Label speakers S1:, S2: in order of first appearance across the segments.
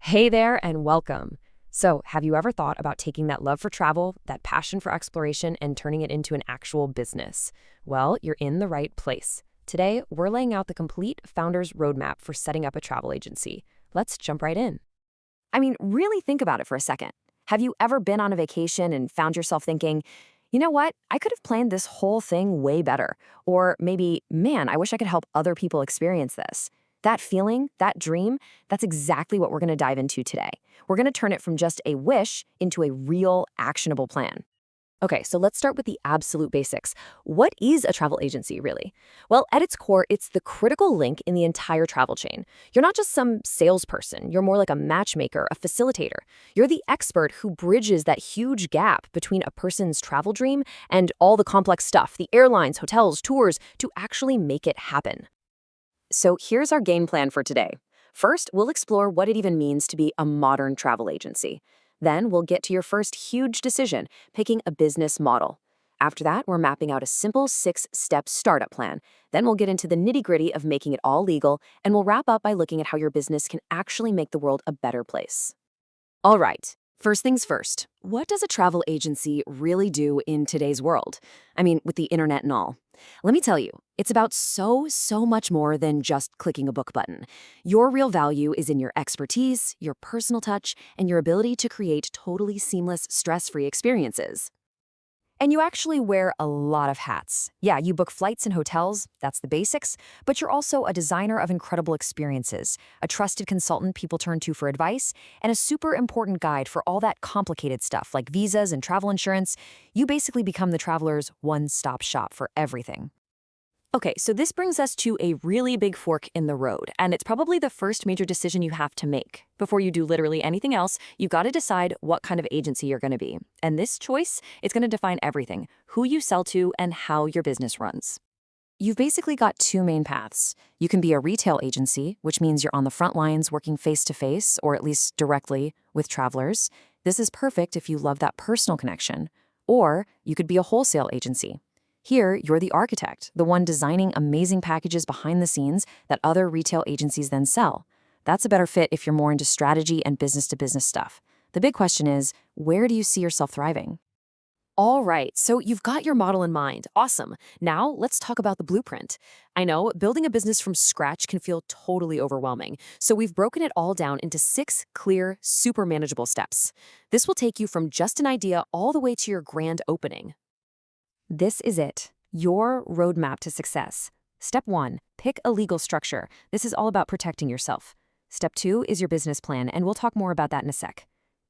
S1: Hey there and welcome. So, have you ever thought about taking that love for travel, that passion for exploration, and turning it into an actual business? Well, you're in the right place. Today, we're laying out the complete founder's roadmap for setting up a travel agency. Let's jump right in.
S2: Really think about it for a second. Have you ever been on a vacation and found yourself thinking, you know what? I could have planned this whole thing way better. Or maybe, man, I wish I could help other people experience this. That feeling, that dream, that's exactly what we're going to dive into today. We're going to turn it from just a wish into a real, actionable plan.
S1: Okay, so let's start with the absolute basics. What is a travel agency, really? Well, at its core, it's the critical link in the entire travel chain. You're not just some salesperson, you're more like a matchmaker, a facilitator. You're the expert who bridges that huge gap between a person's travel dream and all the complex stuff, the airlines, hotels, tours, to actually make it happen.
S2: So here's our game plan for today. First, we'll explore what it even means to be a modern travel agency. Then we'll get to your first huge decision, picking a business model. After that, we're mapping out a simple 6-step startup plan. Then we'll get into the nitty-gritty of making it all legal, and we'll wrap up by looking at how your business can actually make the world a better place. All right, first things first. What does a travel agency really do in today's world? With the internet and all. Let me tell you, it's about so much more than just clicking a book button. Your real value is in your expertise, your personal touch, and your ability to create totally seamless, stress-free experiences. And you actually wear a lot of hats. Yeah, you book flights and hotels, that's the basics, but you're also a designer of incredible experiences, a trusted consultant people turn to for advice, and a super important guide for all that complicated stuff like visas and travel insurance. You basically become the traveler's one-stop shop for everything. Okay, so this brings us to a really big fork in the road, and it's probably the first major decision you have to make. Before you do literally anything else, you've got to decide what kind of agency you're going to be. And this choice is going to define everything, who you sell to and how your business runs. You've basically got two main paths. You can be a retail agency, which means you're on the front lines working face-to-face, or at least directly, with travelers. This is perfect if you love that personal connection. Or you could be a wholesale agency. Here, you're the architect, the one designing amazing packages behind the scenes that other retail agencies then sell. That's a better fit if you're more into strategy and business-to-business stuff. The big question is, where do you see yourself thriving? All right, so you've got your model in mind. Awesome. Now, let's talk about the blueprint. I know building a business from scratch can feel totally overwhelming, so we've broken it all down into 6 clear, super manageable steps. This will take you from just an idea all the way to your grand opening. This is it, your roadmap to success. Step 1, pick a legal structure. This is all about protecting yourself. Step 2 is your business plan, and we'll talk more about that in a sec.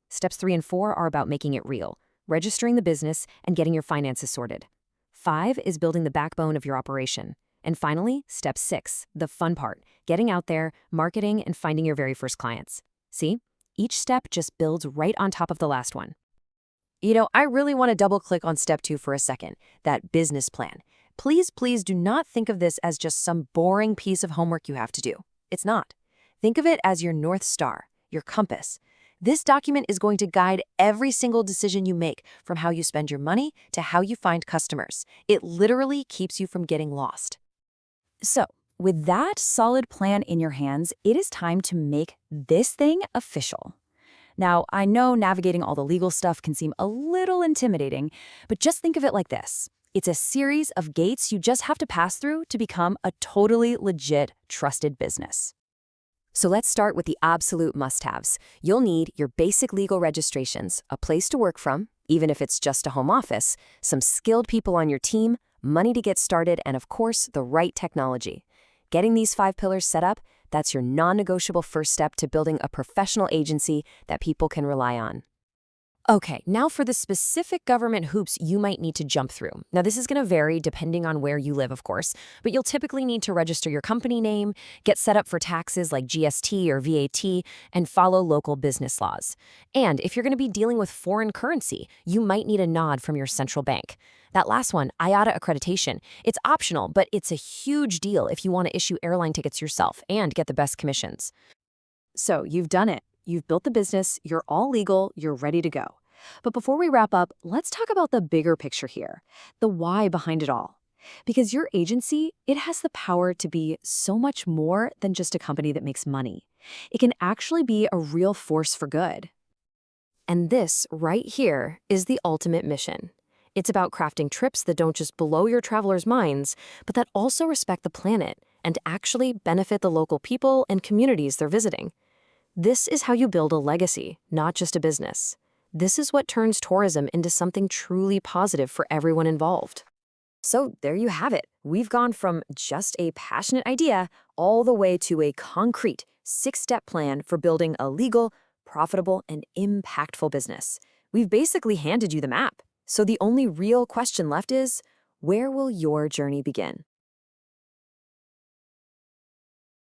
S2: Steps 3 and 4 are about making it real, registering the business, and getting your finances sorted. 5 is building the backbone of your operation. And finally, step 6, the fun part, getting out there, marketing, and finding your very first clients. See? Each step just builds right on top of the last one. I really want to double-click on step 2 for a second, that business plan. Please do not think of this as just some boring piece of homework you have to do. It's not. Think of it as your North Star, your compass. This document is going to guide every single decision you make, from how you spend your money to how you find customers. It literally keeps you from getting lost. So, with that solid plan in your hands, it is time to make this thing official. Now, I know navigating all the legal stuff can seem a little intimidating, but just think of it like this. It's a series of gates you just have to pass through to become a totally legit, trusted business. So let's start with the absolute must-haves. You'll need your basic legal registrations, a place to work from, even if it's just a home office, some skilled people on your team, money to get started, and of course, the right technology. Getting these 5 pillars set up, that's your non-negotiable first step to building a professional agency that people can rely on. Okay, now for the specific government hoops you might need to jump through. Now, this is going to vary depending on where you live, of course, but you'll typically need to register your company name, get set up for taxes like GST or VAT, and follow local business laws. And if you're going to be dealing with foreign currency, you might need a nod from your central bank. That last one, IATA accreditation, it's optional, but it's a huge deal if you want to issue airline tickets yourself and get the best commissions. So you've done it. You've built the business, you're all legal, you're ready to go. But before we wrap up, let's talk about the bigger picture here, the why behind it all. Because your agency, it has the power to be so much more than just a company that makes money. It can actually be a real force for good.
S1: And this, right here, is the ultimate mission. It's about crafting trips that don't just blow your travelers' minds, but that also respect the planet and actually benefit the local people and communities they're visiting. This is how you build a legacy, not just a business. This is what turns tourism into something truly positive for everyone involved.
S2: So there you have it. We've gone from just a passionate idea all the way to a concrete 6-step plan for building a legal, profitable, and impactful business. We've basically handed you the map. So the only real question left is, where will your journey begin?